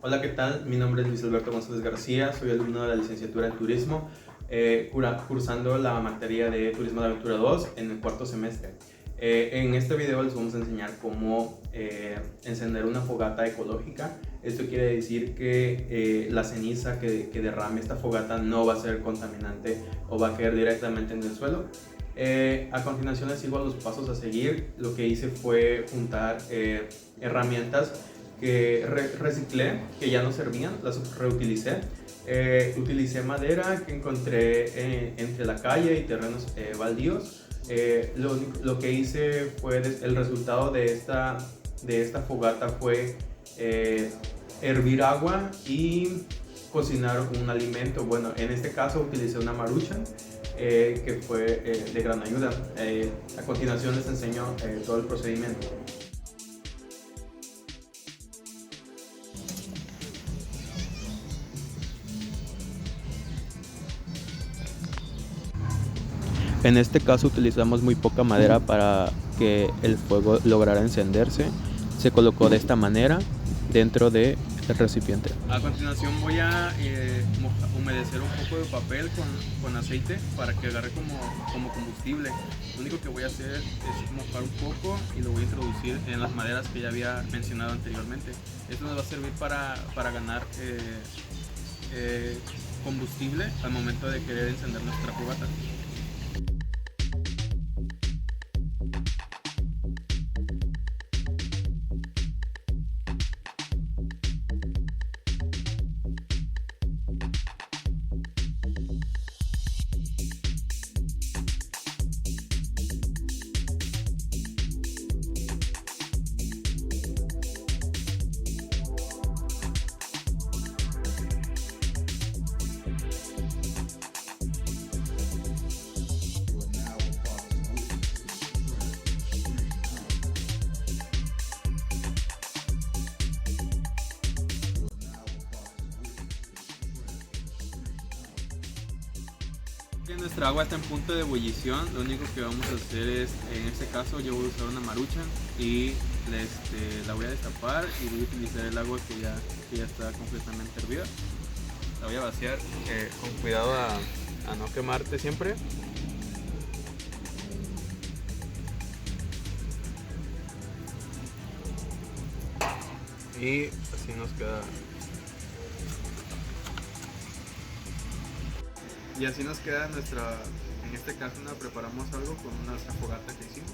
Hola, ¿qué tal? Mi nombre es Luis Alberto González García, soy alumno de la licenciatura en Turismo, cursando la materia de Turismo de Aventura 2 en el cuarto semestre. En este video les vamos a enseñar cómo encender una fogata ecológica. Esto quiere decir que la ceniza que derrame esta fogata no va a ser contaminante o va a caer directamente en el suelo. A continuación les sigo los pasos a seguir. Lo que hice fue juntar herramientas que reciclé, que ya no servían, las reutilicé. Utilicé madera que encontré entre la calle y terrenos baldíos. Lo que hice fue, el resultado de esta fogata fue hervir agua y cocinar un alimento. Bueno, en este caso utilicé una maruchan que fue de gran ayuda. A continuación les enseño todo el procedimiento. En este caso utilizamos muy poca madera para que el fuego lograra encenderse. Se colocó de esta manera dentro del recipiente. A continuación voy a humedecer un poco de papel con aceite para que agarre como combustible. Lo único que voy a hacer es mojar un poco y lo voy a introducir en las maderas que ya había mencionado anteriormente. Esto nos va a servir para ganar combustible al momento de querer encender nuestra fogata. Nuestra agua está en punto de ebullición. Lo único que vamos a hacer es, en este caso yo voy a usar una maruchan y la voy a destapar y voy a utilizar el agua que ya está completamente hervida. La voy a vaciar con cuidado a no quemarte siempre. Y así nos queda. Y así nos queda nuestra, en este caso nos preparamos algo con una fogata que hicimos.